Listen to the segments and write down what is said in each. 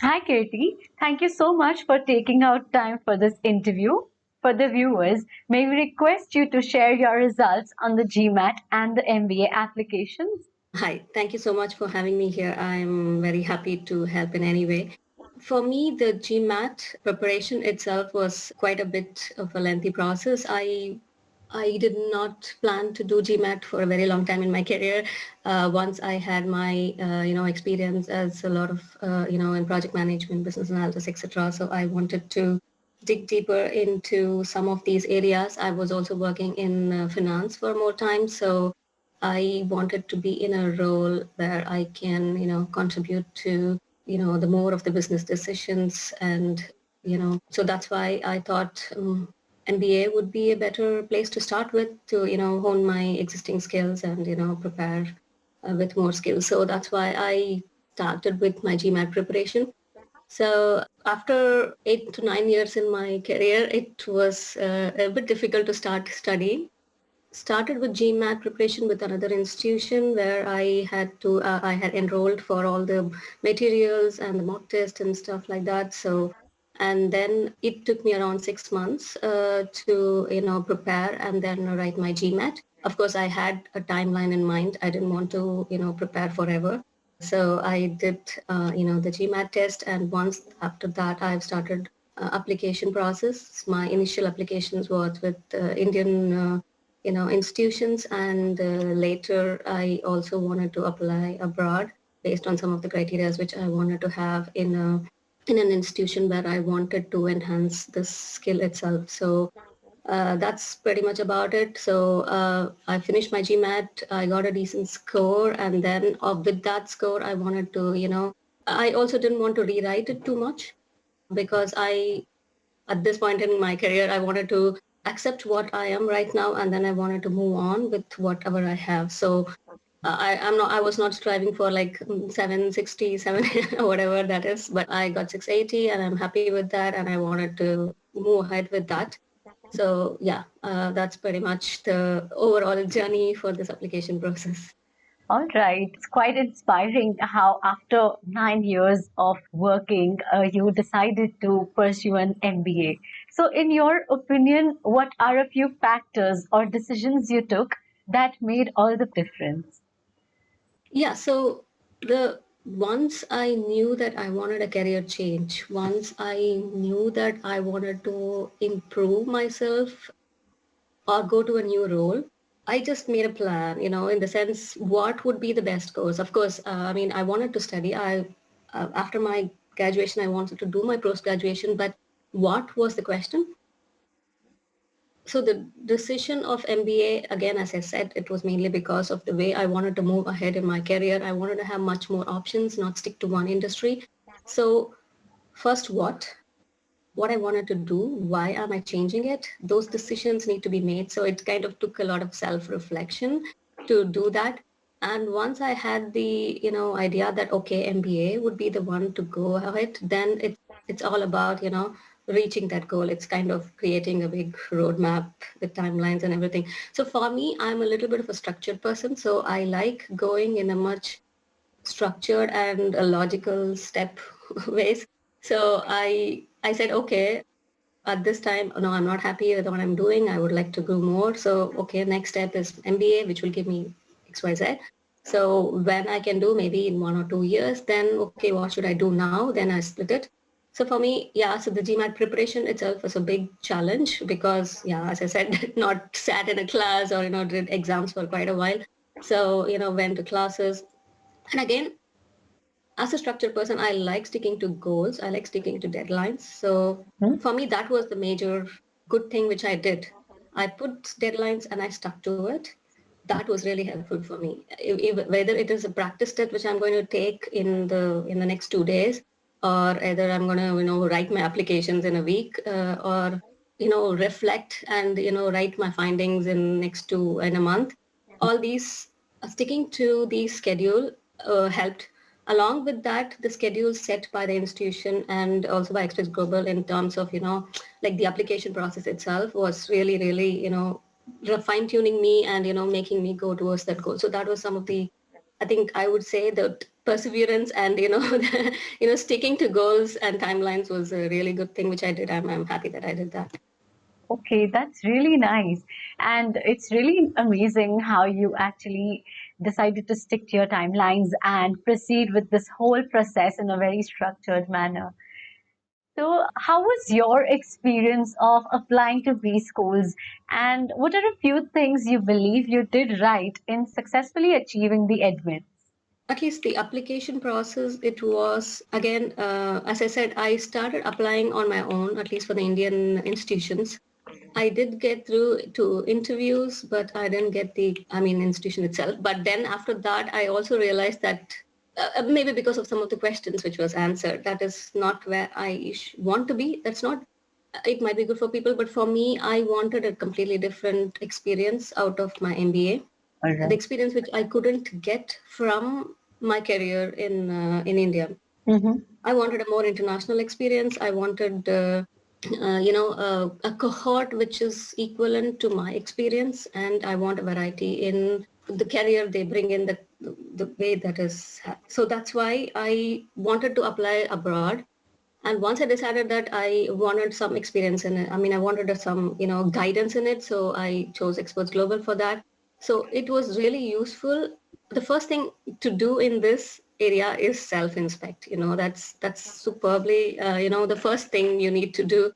Hi, Keerthi. Thank you so much for taking out time for this interview. For the viewers, may we request you to share your results on the GMAT and the MBA applications? Hi, thank you so much for having me here. I'm very happy to help in any way. For me, the GMAT preparation itself was quite a bit of a lengthy process. I did not plan to do GMAT for a very long time in my career. Once I had my experience as a lot of in project management, business analysis, etc. So I wanted to dig deeper into some of these areas. I was also working in finance for more time, so I wanted to be in a role where I can, contribute to, the more of the business decisions. And, so that's why I thought MBA would be a better place to start with to, hone my existing skills and, prepare with more skills. So that's why I started with my GMAT preparation. So after 8 to 9 years in my career, it was a bit difficult to start studying. Started with GMAT preparation with another institution where I had enrolled for all the materials and the mock test and stuff like that. So, and then it took me around 6 months to, prepare and then write my GMAT. Of course, I had a timeline in mind. I didn't want to, prepare forever. So I did, the GMAT test. And once after that, I've started application process. My initial applications was with Indian institutions, and later I also wanted to apply abroad based on some of the criteria which I wanted to have in an institution where I wanted to enhance the skill itself. So that's pretty much about it. So I finished my GMAT, I got a decent score, and then with that score, I wanted to, I also didn't want to rewrite it too much because at this point in my career, I wanted to accept what I am right now, and then I wanted to move on with whatever I have. So I was not striving for like 767 or whatever that is, but I got 680 and I'm happy with that. And I wanted to move ahead with that. So yeah, that's pretty much the overall journey for this application process. All right. It's quite inspiring how, after 9 years of working, you decided to pursue an MBA. So, in your opinion, what are a few factors or decisions you took that made all the difference? Yeah, so the once I knew that I wanted a career change, once I knew that I wanted to improve myself or go to a new role, I just made a plan, in the sense what would be the best course. Of course, I mean, I wanted to study. After my graduation, I wanted to do my post graduation, but what was the question? So the decision of MBA, again, as I said, it was mainly because of the way I wanted to move ahead in my career. I wanted to have much more options, not stick to one industry. So first, what I wanted to do, why am I changing it? Those decisions need to be made. So it kind of took a lot of self-reflection to do that. And once I had the, idea that, okay, MBA would be the one to go ahead, then it's all about, reaching that goal. It's kind of creating a big roadmap with timelines and everything. So for me, I'm a little bit of a structured person. So I like going in a much structured and a logical step ways. So I said, okay, at this time, no, I'm not happy with what I'm doing. I would like to do more. So, okay, next step is MBA, which will give me XYZ. So when I can do maybe in 1 or 2 years, then okay, what should I do now? Then I split it. So for me, yeah, so the GMAT preparation itself was a big challenge because, yeah, as I said, not sat in a class or, did exams for quite a while. So, went to classes. And again, as a structured person, I like sticking to goals. I like sticking to deadlines. So Hmm? for me, that was the major good thing which I did. I put deadlines and I stuck to it. That was really helpful for me. Whether it is a practice test which I'm going to take in the next 2 days, or either I'm going to write my applications in a week, or reflect and write my findings in a month. All these sticking to the schedule helped. Along with that, the schedule set by the institution and also by Express Global in terms of, like the application process itself was really, really, fine tuning me and, making me go towards that goal. So that was some of the I think I would say that perseverance and, sticking to goals and timelines was a really good thing, which I did. I'm happy that I did that. Okay, that's really nice. And it's really amazing how you actually decided to stick to your timelines and proceed with this whole process in a very structured manner. So, how was your experience of applying to B schools? And what are a few things you believe you did right in successfully achieving the admits? At least the application process, it was again, as I said, I started applying on my own, at least for the Indian institutions. I did get through to interviews, but I didn't get institution itself. But then after that, I also realized that maybe because of some of the questions which was answered, that is not where I want to be. That's not, it might be good for people, but for me, I wanted a completely different experience out of my MBA. All The right. experience which I couldn't get from my career in India. Mm-hmm. I wanted a more international experience. I wanted, a cohort which is equivalent to my experience, and I want a variety in the career they bring in, the way that is. So that's why I wanted to apply abroad. And once I decided that I wanted some experience in it, I wanted some, guidance in it. So I chose Experts Global for that. So it was really useful. The first thing to do in this area is self-inspect. That's superbly, the first thing you need to do.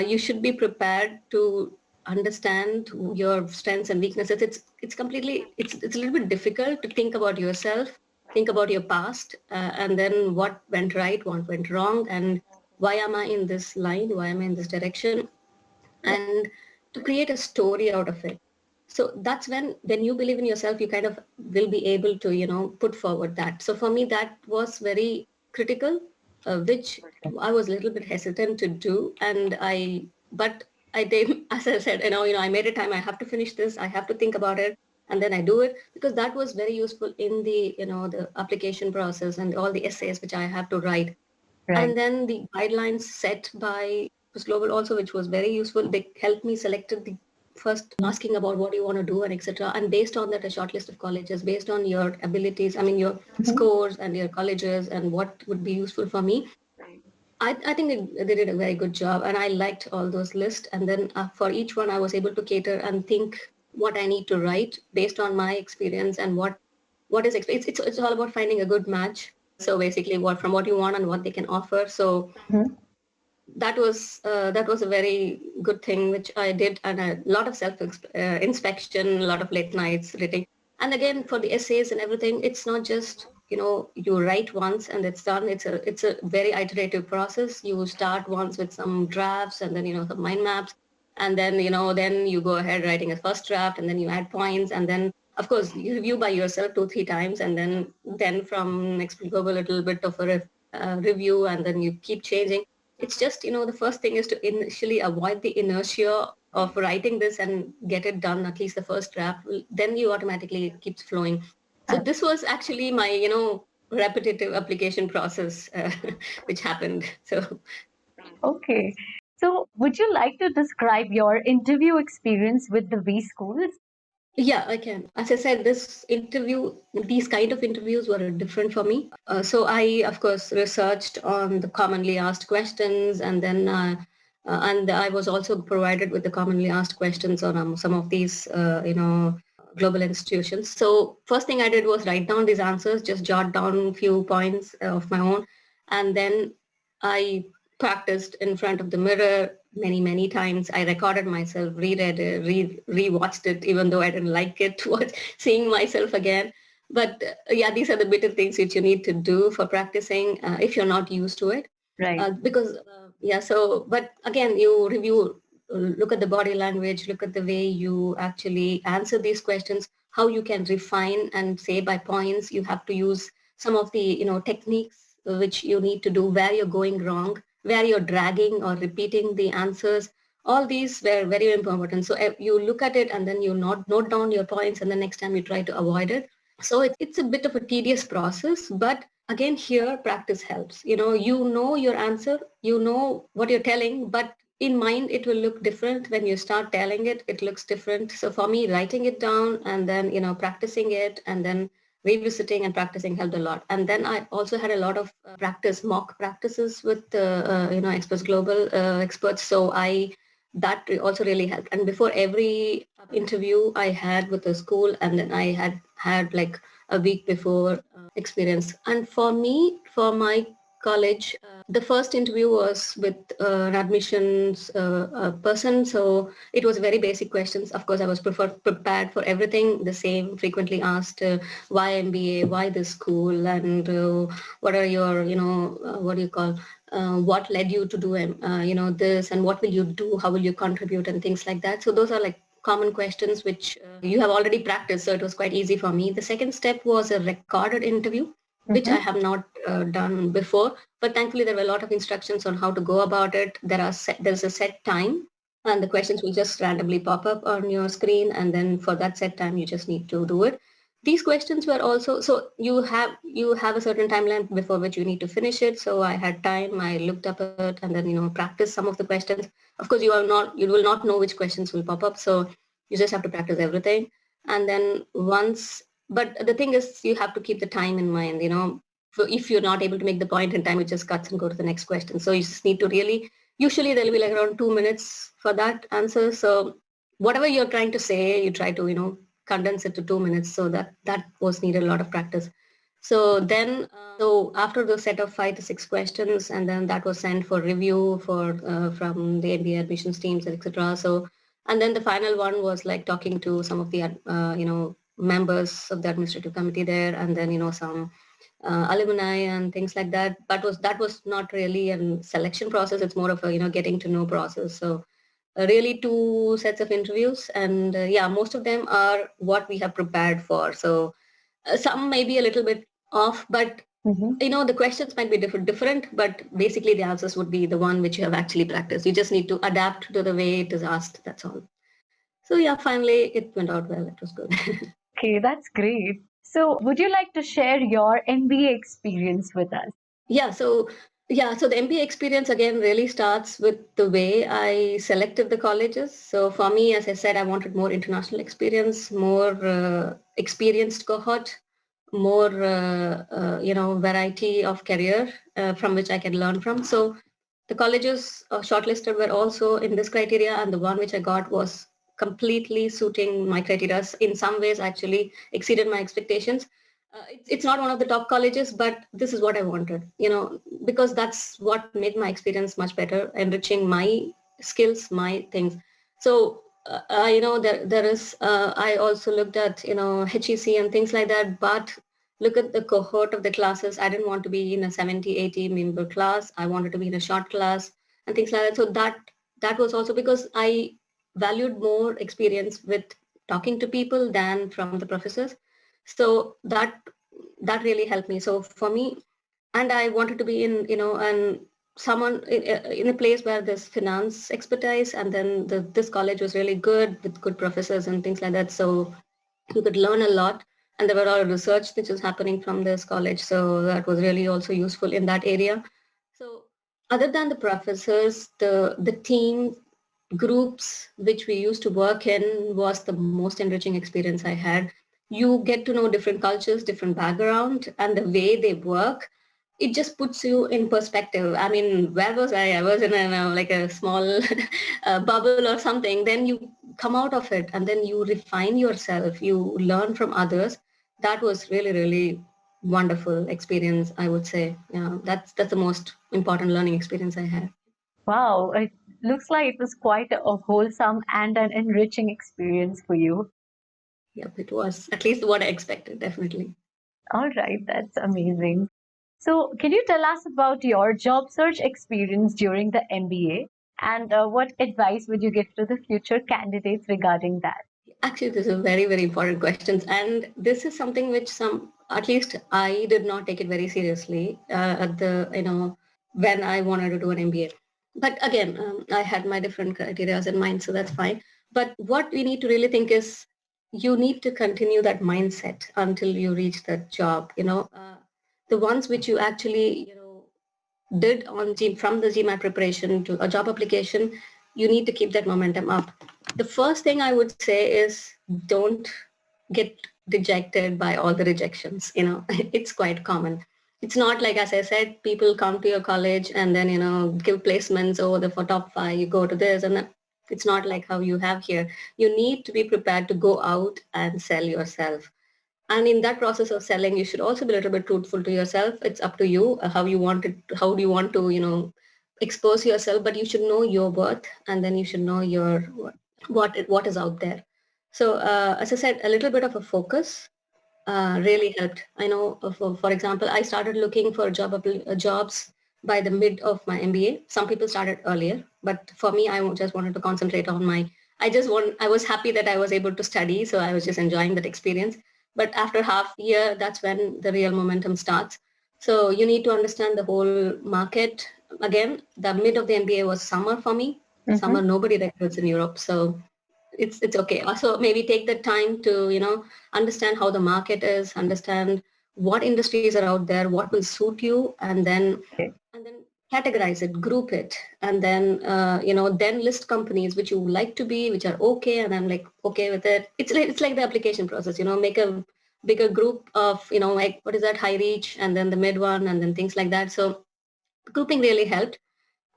You should be prepared to understand your strengths and weaknesses. It's a little bit difficult to think about yourself, think about your past, and then what went right, what went wrong, and why am I in this line, why am I in this direction, and to create a story out of it. So that's when you believe in yourself, you kind of will be able to put forward that. So for me, that was very critical, which I was a little bit hesitant to do. But I did, as I said, I made a time, I have to finish this, I have to think about it, and then I do it, because that was very useful in the application process and all the essays which I have to write. Right. And then the guidelines set by Plus Global also, which was very useful. They helped me selected the first, asking about what you want to do and etc. And based on that, a short list of colleges based on your abilities, your Mhm. scores and your colleges and what would be useful for me. I think they did a very good job, and I liked all those lists. And then for each one, I was able to cater and think what I need to write based on my experience and what is it's all about finding a good match. So basically, what from what you want and what they can offer. So Mhm. that was a very good thing which I did, and a lot of self inspection, a lot of late nights reading. And again, for the essays and everything, it's not just you write once and it's done. It's a very iterative process. You start once with some drafts and then some mind maps, and then then you go ahead writing a first draft, and then you add points, and then of course you review by yourself 2-3 times, and then from next go a little bit of a review, and then you keep changing. It's just, the first thing is to initially avoid the inertia of writing this and get it done, at least the first draft. Then you automatically it keeps flowing. So this was actually my, repetitive application process, which happened. So Okay. So, would you like to describe your interview experience with the V schools? yeah, I can. As I said, these kind of interviews were different for me. So I, of course, researched on the commonly asked questions, and I was also provided with the commonly asked questions on some of these, global institutions. So first thing I did was write down these answers, just jot down a few points of my own, and then I practiced in front of the mirror many times. I recorded myself, reread it, rewatched it, even though I didn't like it, was seeing myself again. But yeah, these are the bit of things which you need to do for practicing if you're not used to it. Right. Because yeah, so but again, you review, look at the body language, look at the way you actually answer these questions, how you can refine and say by points. You have to use some of the techniques which you need to do, where you're going wrong, where you're dragging or repeating the answers. All these were very important. So you look at it and then you note down your points, and the next time you try to avoid it. So it's a bit of a tedious process, but again, here practice helps. You know your answer, you know what you're telling, but in mind it will look different when you start telling it. It looks different. So for me, writing it down and then practicing it, and then revisiting and practicing helped a lot. And then I also had a lot of mock practices with experts, global experts. So also really helped. And before every interview I had with the school, and then I had like a week before experience. And for me, for my college, the first interview was with an admissions person. So it was very basic questions. Of course, I was prepared for everything, the same frequently asked, why MBA, why this school, and what are your, what do you call, what led you to do, this, and what will you do, how will you contribute, and things like that. So those are like common questions which you have already practiced. So it was quite easy for me. The second step was a recorded interview, which I Mm-hmm. have not done before. But thankfully, there were a lot of instructions on how to go about it. There's a set time, and the questions will just randomly pop up on your screen. And then for that set time, you just need to do it. These questions were also, so you have a certain timeline before which you need to finish it. So I had time. I looked up it, and then practice some of the questions. Of course, you will not know which questions will pop up. So you just have to practice everything. And then but the thing is, you have to keep the time in mind. So if you're not able to make the point in time, it just cuts and go to the next question. So you just need to really, usually there'll be like around 2 minutes for that answer. So whatever you're trying to say, you try to, condense it to 2 minutes. So that was needed a lot of practice. So then, so after the set of 5 to 6 questions, and then that was sent for review from the MBA admissions teams, etc. So, and then the final one was like talking to some of the members of the administrative committee there, and then some alumni and things like that. That was not really a selection process. It's more of a getting to know process. So really two sets of interviews, and yeah, most of them are what we have prepared for. So some may be a little bit off, but Mm-hmm. the questions might be different, but basically the answers would be the one which you have actually practiced. You just need to adapt to the way it is asked. That's all. So yeah, finally it went out well. It was good. Okay, that's great. So, would you like to share your MBA experience with us? Yeah, so the MBA experience again really starts with the way I selected the colleges. So for me, as I said, I wanted more international experience, more experienced cohort, more variety of career from which I can learn from. So the colleges shortlisted were also in this criteria, and the one which I got was completely suiting my criteria. In some ways, actually exceeded my expectations. It's not one of the top colleges, but this is what I wanted, because that's what made my experience much better, enriching my skills, my things. So, there is, I also looked at, HEC and things like that, but look at the cohort of the classes. I didn't want to be in a 70, 80 member class. I wanted to be in a short class and things like that. So that was also because I valued more experience with talking to people than from the professors. So that really helped me. So for me, and I wanted to be in, and someone in a place where there's finance expertise, and then this college was really good with good professors and things like that. So you could learn a lot, and there were a lot of research which is happening from this college. So that was really also useful in that area. So other than the professors, the team groups which we used to work in was the most enriching experience I had. You get to know different cultures, different background, and the way they work. It just puts you in perspective. I mean, where was I? I was in like a small bubble or something. Then you come out of it, and then you refine yourself. You learn from others. That was really, really wonderful experience, I would say. Yeah, that's the most important learning experience I had. Wow, it looks like it was quite a wholesome and an enriching experience for you. Yep, it was at least what I expected, definitely. All right, that's amazing. So, can you tell us about your job search experience during the MBA and what advice would you give to the future candidates regarding that? Actually, this is a very, very important questions. And this is something which at least I did not take it very seriously when I wanted to do an MBA. But again, I had my different criteria in mind, so that's fine. But what we need to really think is you need to continue that mindset until you reach that job, the ones which you actually, did from the GMAT preparation to a job application, you need to keep that momentum up. The first thing I would say is don't get rejected by all the rejections. It's quite common. It's not like, as I said, people come to your college and then, give placements over the for top 5, you go to this, and then it's not like how you have here. You need to be prepared to go out and sell yourself. And in that process of selling, you should also be a little bit truthful to yourself. It's up to you how you want it, how do you want to, expose yourself, but you should know your worth, and then you should know your what is out there. So as I said, a little bit of a focus really helped. I know, for example, I started looking for jobs by the mid of my MBA. Some people started earlier, but for me, I just wanted to concentrate on my. I was happy that I was able to study, so I was just enjoying that experience. But after half year, that's when the real momentum starts. So you need to understand the whole market. Again, the mid of the MBA was summer for me. Mm-hmm. Summer, nobody recruits in Europe, so it's okay. Also, maybe take the time to understand how the market is, understand what industries are out there, what will suit you, Okay. and then categorize it, group it, and then then list companies which you like to be, which are okay, and I'm like okay with it. It's like the application process. Make a bigger group of like what is that, high reach, and then the mid one, and then things like that. So grouping really helped.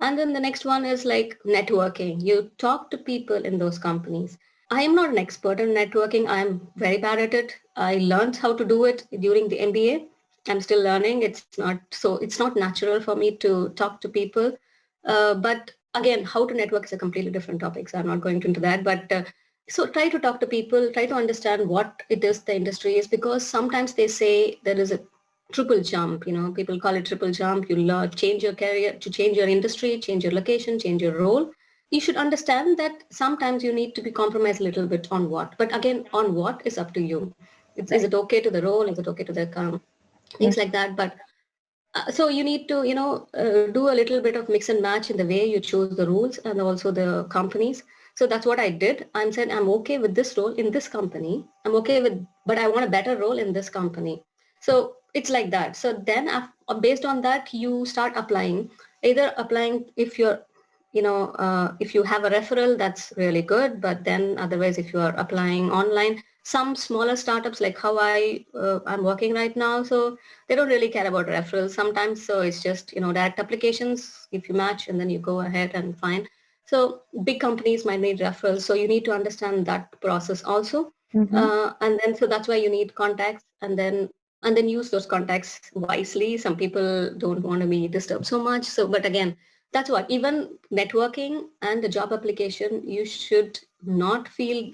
And then the next one is like networking. You talk to people in those companies. I am not an expert in networking. I'm very bad at it. I learned how to do it during the MBA. I'm still learning. It's not natural for me to talk to people. But again, how to network is a completely different topic. So I'm not going into that. But so try to talk to people, try to understand what it is the industry is, because sometimes they say there is a triple jump. People call it triple jump. You learn, change your career, to change your industry, change your location, change your role. You should understand that sometimes you need to be compromised a little bit on what, but again, on what is up to you. Is Right. it okay to the role, is it okay to the things like that. But so you need to do a little bit of mix and match in the way you choose the rules and also the companies. So that's what I did. I'm saying I'm okay with this role in this company, I'm okay with, but I want a better role in this company. So it's like that. So then based on that, you start applying, either applying if you're if you have a referral, that's really good. But then otherwise, if you are applying online, some smaller startups like how I'm working right now, so they don't really care about referrals sometimes. So it's just direct applications. If you match, and then you go ahead and fine. So big companies might need referrals, so you need to understand that process also. Mm-hmm. And then so that's why you need contacts, and then use those contacts wisely. Some people don't want to be disturbed so much. So but again, that's what, even networking and the job application, you should not feel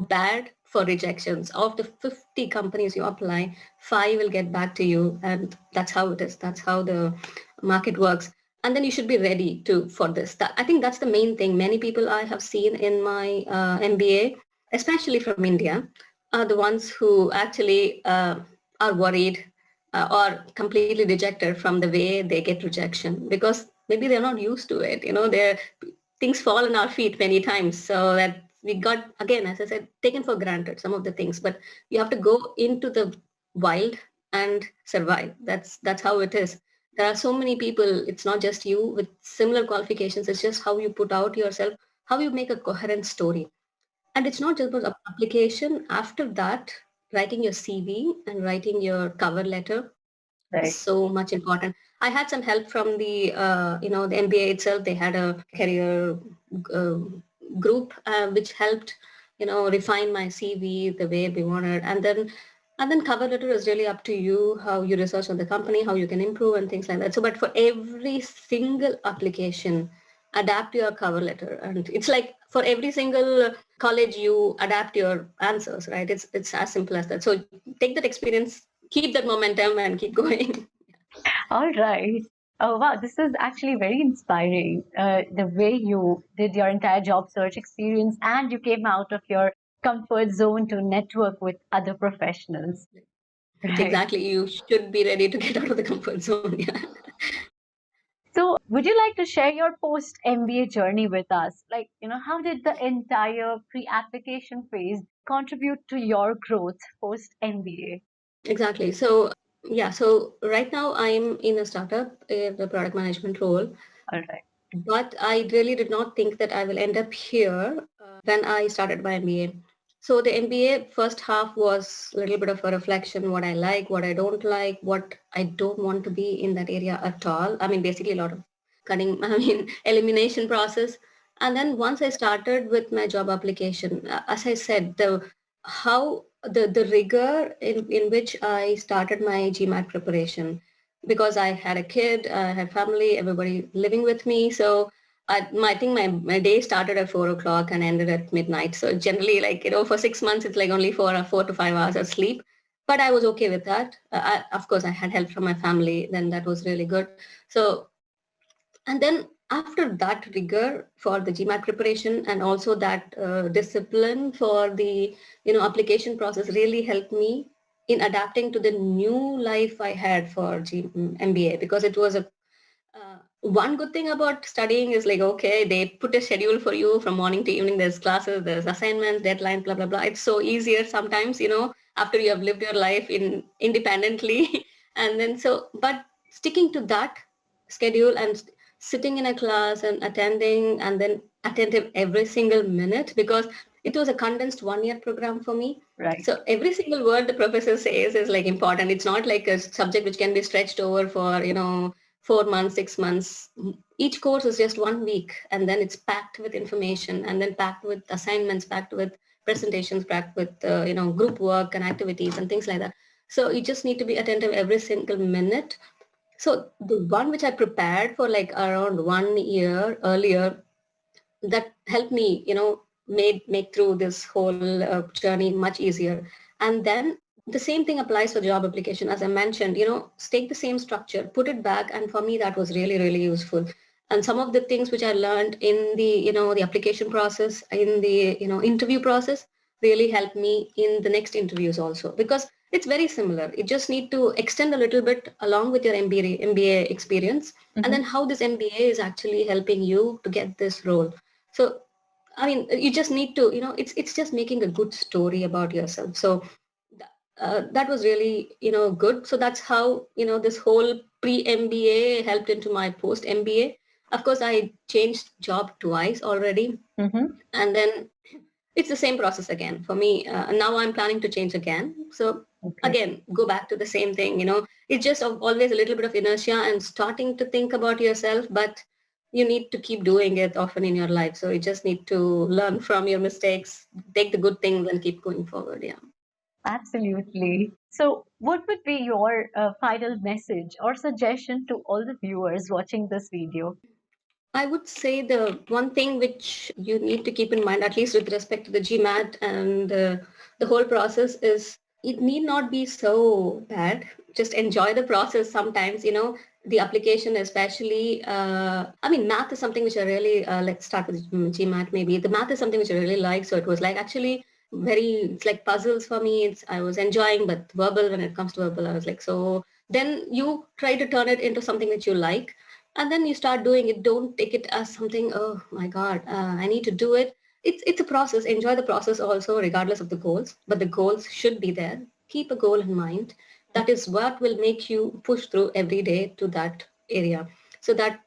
bad for rejections. Of the 50 companies you apply, 5 will get back to you, and that's how it is. That's how the market works. And then you should be ready to for this. I think that's the main thing. Many people I have seen in my MBA, especially from India, are the ones who actually are worried or completely rejected from the way they get rejection, because maybe they're not used to it. They're things fall on our feet many times, so that we got, again, as I said, taken for granted some of the things. But you have to go into the wild and survive. That's how it is. There are so many people, it's not just you with similar qualifications. It's just how you put out yourself, how you make a coherent story. And it's not just about application. After that, writing your CV and writing your cover letter is Right. so much important. I had some help from the MBA itself. They had a career uh, group which helped refine my CV the way we wanted. And then cover letter is really up to you, how you research on the company, how you can improve, and things like that. So but for every single application, adapt your cover letter. And it's like for every single college, you adapt your answers, right? It's as simple as that. So take that experience, keep that momentum, and keep going. All right. Oh, wow. This is actually very inspiring. The way you did your entire job search experience and you came out of your comfort zone to network with other professionals. Right. Exactly. You should be ready to get out of the comfort zone. Yeah. So, would you like to share your post MBA journey with us? Like, how did the entire pre application phase contribute to your growth post MBA? Exactly. So yeah. So right now I'm in a startup in the product management role, All right. but I really did not think that I will end up here when I started my MBA. So the MBA first half was a little bit of a reflection, what I like, what I don't like, what I don't want to be in that area at all. I mean, basically a lot of cutting, I mean, elimination process. And then once I started with my job application, as I said, the rigor in which I started my GMAT preparation, because I had a kid, I had family, everybody living with me. So I think my day started at 4 o'clock and ended at midnight. So generally, like, for 6 months, it's like only 4 to 5 hours of sleep. But I was okay with that. Of course, I had help from my family. Then that was really good. So, and then after that rigor for the GMAT preparation and also that discipline for the, application process really helped me in adapting to the new life I had for MBA, because it was a one good thing about studying is like, okay, they put a schedule for you from morning to evening. There's classes, there's assignments, deadlines, blah, blah, blah. It's so easier sometimes, after you have lived your life in independently. And then but sticking to that schedule and sitting in a class and attending and then attentive every single minute, because it was a condensed 1 year program for me. Right. So every single word the professor says is like important. It's not like a subject which can be stretched over for, 4 months, 6 months. Each course is just 1 week, and then it's packed with information, and then packed with assignments, packed with presentations, packed with group work and activities and things like that. So you just need to be attentive every single minute. So the one which I prepared for like around 1 year earlier, that helped me, make through this whole journey much easier. And then the same thing applies for job application. As I mentioned, take the same structure, put it back. And for me, that was really, really useful. And some of the things which I learned in the, the application process, in the, interview process, really helped me in the next interviews also, because it's very similar. You just need to extend a little bit along with your MBA experience, and then how this MBA is actually helping you to get this role. So, I mean, you just need to, it's just making a good story about yourself. So that was really, good. So that's how, this whole pre-MBA helped into my post-MBA. Of course, I changed job twice already. Mm-hmm. And then it's the same process again for me. Now I'm planning to change again. So Okay. again, go back to the same thing. It's just always a little bit of inertia and starting to think about yourself, but you need to keep doing it often in your life. So you just need to learn from your mistakes, take the good things and keep going forward. Yeah. Absolutely. So, what would be your final message or suggestion to all the viewers watching this video? I would say the one thing which you need to keep in mind, at least with respect to the GMAT and the whole process, is it need not be so bad. Just enjoy the process sometimes, the application especially. I mean, math is something which I really, let's start with GMAT maybe. The math is something which I really like. So it was like actually it's like puzzles for me. I was enjoying, but verbal, when it comes to verbal, I was like, so then you try to turn it into something that you like, and then you start doing it. Don't take it as something, oh my god, I need to do it. It's a process. Enjoy the process also, regardless of the goals, but the goals should be there. Keep a goal in mind. That is what will make you push through every day to that area. So that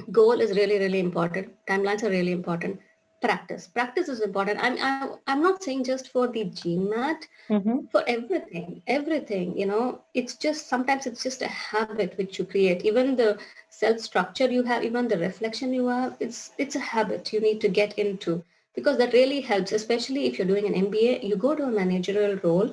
goal is really, really important. Timelines are really important. Practice is important. I'm not saying just for the GMAT, Mm-hmm. for everything, it's just sometimes it's just a habit which you create. Even the self structure you have, even the reflection you have, it's a habit you need to get into, because that really helps, especially if you're doing an MBA. You go to a managerial role,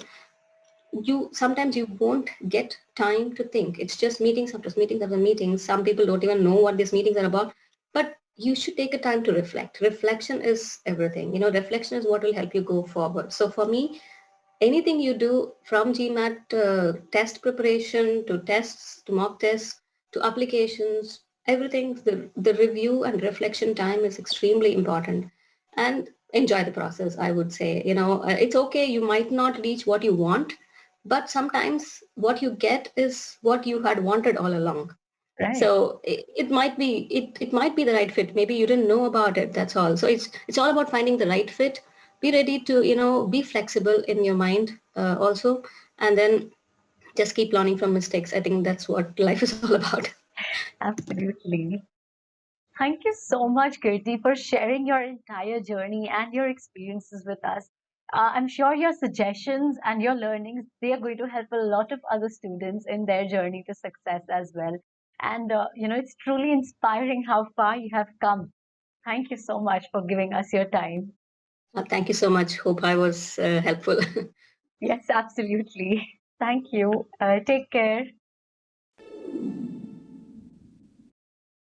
you sometimes you won't get time to think. It's just meetings after meetings after meetings. Some people don't even know what these meetings are about, but you should take a time to reflect. Reflection is everything. Reflection is what will help you go forward. So for me, anything you do from GMAT test preparation to tests to mock tests to applications, everything, the review and reflection time is extremely important. And enjoy the process, I would say. It's okay, you might not reach what you want, but sometimes what you get is what you had wanted all along. Right. So it might be it might be the right fit. Maybe you didn't know about it. That's all. So it's all about finding the right fit. Be ready to be flexible in your mind also, and then just keep learning from mistakes. I think that's what life is all about. Absolutely. Thank you so much, Kirti, for sharing your entire journey and your experiences with us. I'm sure your suggestions and your learnings, they are going to help a lot of other students in their journey to success as well. And, it's truly inspiring how far you have come. Thank you so much for giving us your time. Thank you so much. Hope I was helpful. Yes, absolutely. Thank you. Take care.